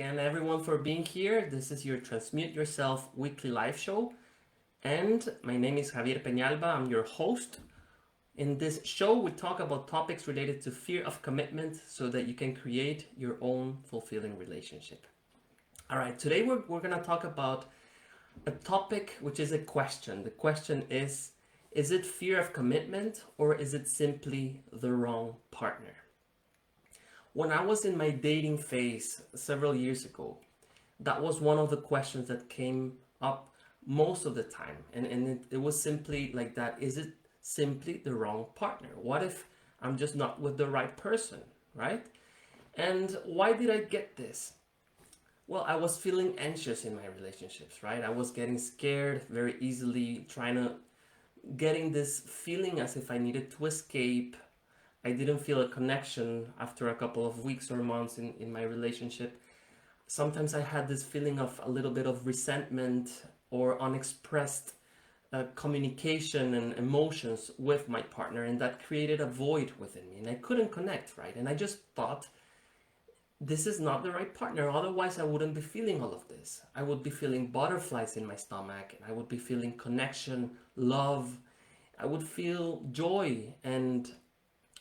again, everyone, for being here. This is your Transmute Yourself weekly live show. And my name is Javier Peñalba. I'm your host. In this show, we talk about topics related to fear of commitment so that you can create your own fulfilling relationship. All right, today we're going to talk about a topic which is a question. The question is it fear of commitment or is it simply the wrong partner? When I was in my dating phase several years ago, that was one of the questions that came up most of the time. And it was simply like that. Is it simply the wrong partner? What if I'm just not with the right person, right? And why did I get this? Well, I was feeling anxious in my relationships, right? I was getting scared very easily, getting this feeling as if I needed to escape. I didn't feel a connection after a couple of weeks or months in my relationship. Sometimes I had this feeling of a little bit of resentment or unexpressed communication and emotions with my partner, and that created a void within me, and I couldn't connect, right? And I just thought, this is not the right partner, otherwise I wouldn't be feeling all of this. I would be feeling butterflies in my stomach, and I would be feeling connection, love, I would feel joy, and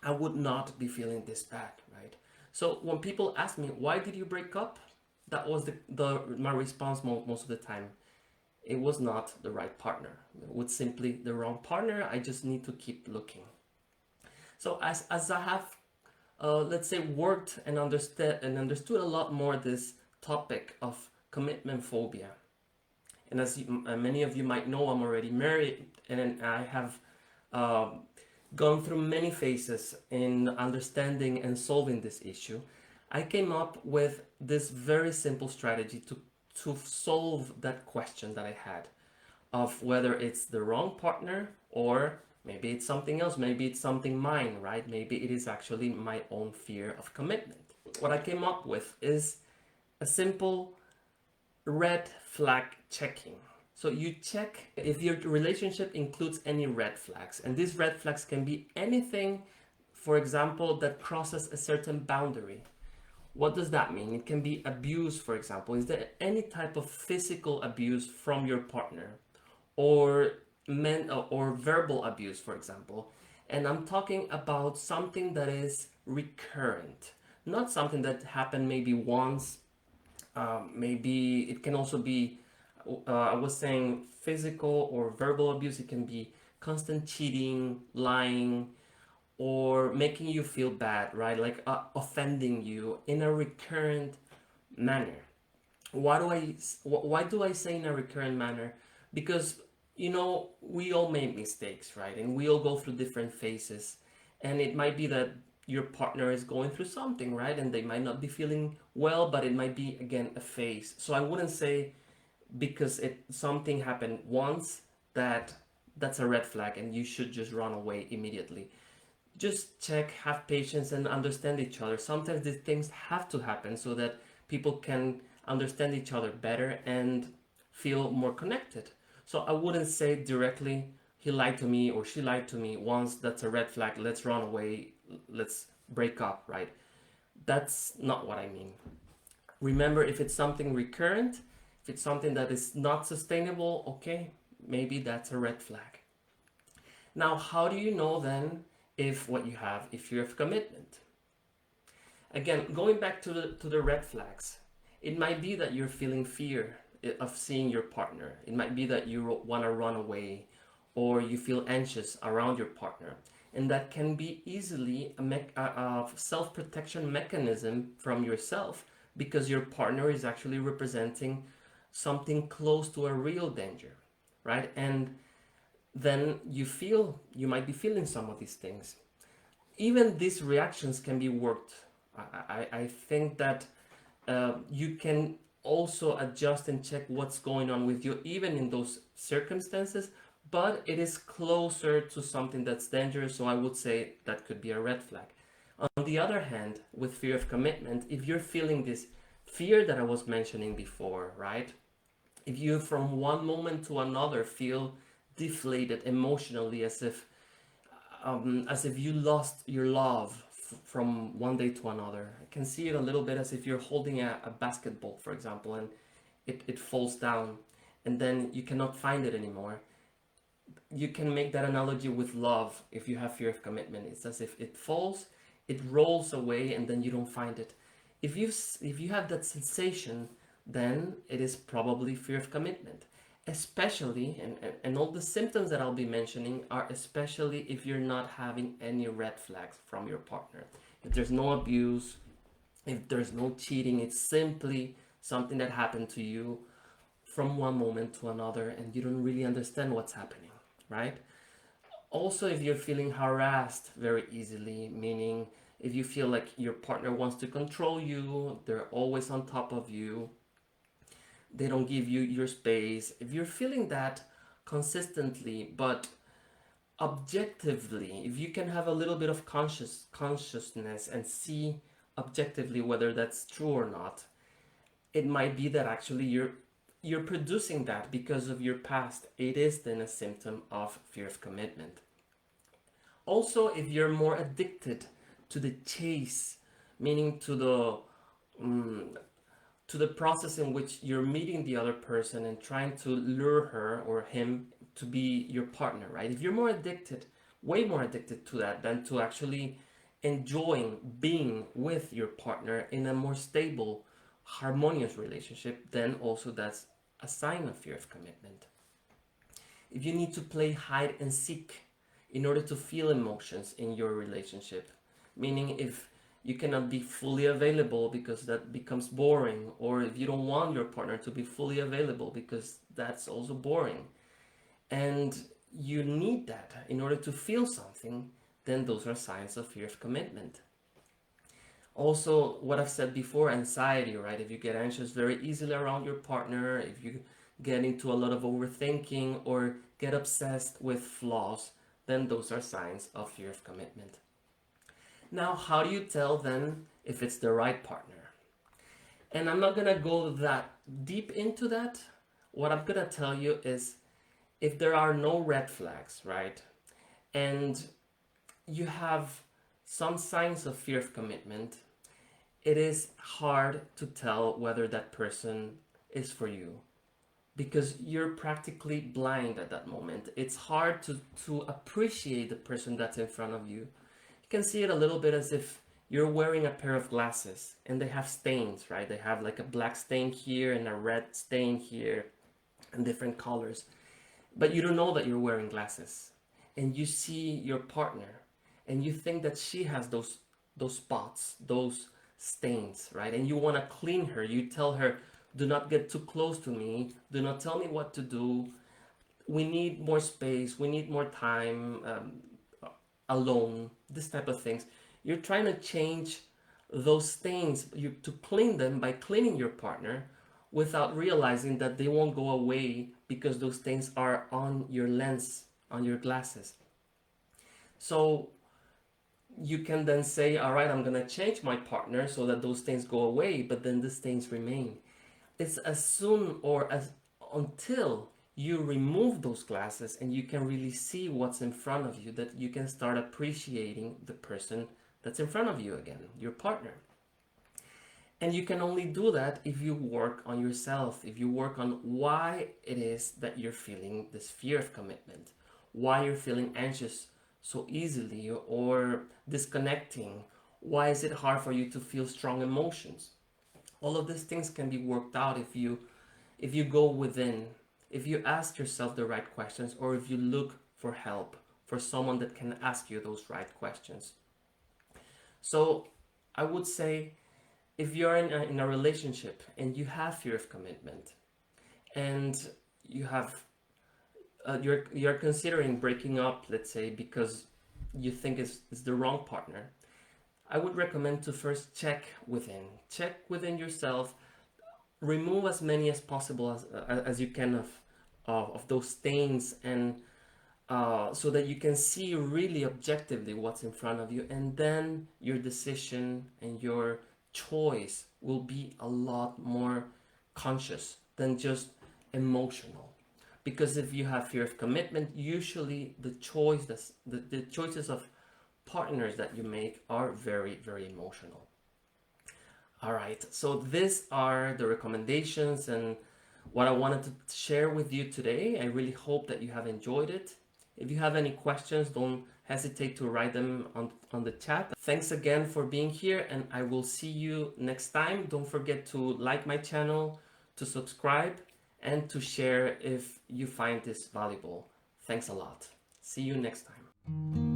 I would not be feeling this bad, right? So when people ask me, why did you break up? That was my response most of the time. It was not the right partner. It was simply the wrong partner. I just need to keep looking. So as I have, let's say, worked and understood a lot more this topic of commitment phobia, and as many of you might know, I'm already married, and I have gone through many phases in understanding and solving this issue. I came up with this very simple strategy to solve that question that I had of whether it's the wrong partner or maybe it's something else, maybe it's something mine, right? Maybe it is actually my own fear of commitment. What I came up with is a simple red flag checking. So you check if your relationship includes any red flags, and these red flags can be anything, for example, that crosses a certain boundary. What does that mean? It can be abuse, for example. Is there any type of physical abuse from your partner, or or verbal abuse, for example? And I'm talking about something that is recurrent, not something that happened maybe once. Maybe it can also be, I was saying, physical or verbal abuse. It can be constant cheating, lying, or making you feel bad, right? Like offending you in a recurrent manner. Why do I say in a recurrent manner? Because, we all make mistakes, right? And we all go through different phases. And it might be that your partner is going through something, right? And they might not be feeling well, but it might be, again, a phase. So I wouldn't say because something happened once that's a red flag and you should just run away immediately. Just check, have patience, and understand each other. Sometimes these things have to happen so that people can understand each other better and feel more connected. So I wouldn't say directly, he lied to me or she lied to me once, that's a red flag, let's run away, let's break up, right? That's not what I mean. Remember, if it's something recurrent, if it's something that is not sustainable, okay, maybe that's a red flag. Now, how do you know then if what you have is fear of commitment? Again, going back to the red flags, it might be that you're feeling fear of seeing your partner. It might be that you want to run away, or you feel anxious around your partner. And that can be easily a self-protection mechanism from yourself, because your partner is actually representing something close to a real danger, right? And then you might be feeling some of these things. Even these reactions can be worked. I think that you can also adjust and check what's going on with you even in those circumstances, but it is closer to something that's dangerous, so I would say that could be a red flag. On the other hand, with fear of commitment, if you're feeling this fear that I was mentioning before, right? If you from one moment to another feel deflated emotionally, as if you lost your love from one day to another. I can see it a little bit as if you're holding a basketball, for example, and it falls down and then you cannot find it anymore. You can make that analogy with love. If you have fear of commitment, it's as if it falls, it rolls away, and then you don't find it. If you have that sensation, then it is probably fear of commitment. Especially, and all the symptoms that I'll be mentioning are especially if you're not having any red flags from your partner. If there's no abuse, if there's no cheating, it's simply something that happened to you from one moment to another and you don't really understand what's happening, right? Also, if you're feeling harassed very easily, meaning if you feel like your partner wants to control you, they're always on top of you, they don't give you your space. If you're feeling that consistently, but objectively, if you can have a little bit of consciousness and see objectively whether that's true or not, it might be that actually you're producing that because of your past. It is then a symptom of fear of commitment. Also, if you're more addicted to the chase, meaning to the process in which you're meeting the other person and trying to lure her or him to be your partner, right? If you're more addicted, way more addicted to that than to actually enjoying being with your partner in a more stable, harmonious relationship, then also that's a sign of fear of commitment. If you need to play hide and seek in order to feel emotions in your relationship, meaning if you cannot be fully available because that becomes boring, or if you don't want your partner to be fully available because that's also boring, and you need that in order to feel something, then those are signs of fear of commitment. Also, what I've said before, anxiety, right? If you get anxious very easily around your partner, if you get into a lot of overthinking or get obsessed with flaws, then those are signs of fear of commitment. Now, how do you tell then if it's the right partner? And I'm not gonna go that deep into that. What I'm gonna tell you is if there are no red flags, right? And you have some signs of fear of commitment, it is hard to tell whether that person is for you because you're practically blind at that moment. It's hard to appreciate the person that's in front of you. You can see it a little bit as if you're wearing a pair of glasses and they have stains, right? They have like a black stain here and a red stain here and different colors. But you don't know that you're wearing glasses. And you see your partner and you think that she has those spots, those stains, right? And you want to clean her. You tell her, do not get too close to me. Do not tell me what to do. We need more space. We need more time alone. This type of things. You're trying to change those stains to clean them by cleaning your partner without realizing that they won't go away because those stains are on your lens, on your glasses. So you can then say, all right, I'm gonna change my partner so that those stains go away, but then the stains remain. It's as soon or as until you remove those glasses and you can really see what's in front of you that you can start appreciating the person that's in front of you again, your partner. And you can only do that if you work on yourself, if you work on why it is that you're feeling this fear of commitment, why you're feeling anxious so easily or disconnecting, why is it hard for you to feel strong emotions. All of these things can be worked out if you go within, if you ask yourself the right questions, or if you look for help, for someone that can ask you those right questions. So I would say if you're in a relationship and you have fear of commitment and you have you're considering breaking up, let's say, because you think it's the wrong partner, I would recommend to first check within yourself, remove as many as possible as you can of those stains, and so that you can see really objectively what's in front of you, and then your decision and your choice will be a lot more conscious than just emotional. Because if you have fear of commitment, usually the choices of partners that you make are very, very emotional. All right, so these are the recommendations and what I wanted to share with you today. I really hope that you have enjoyed it. If you have any questions, don't hesitate to write them on the chat. Thanks again for being here, and I will see you next time. Don't forget to like my channel, to subscribe, and to share if you find this valuable. Thanks a lot. See you next time.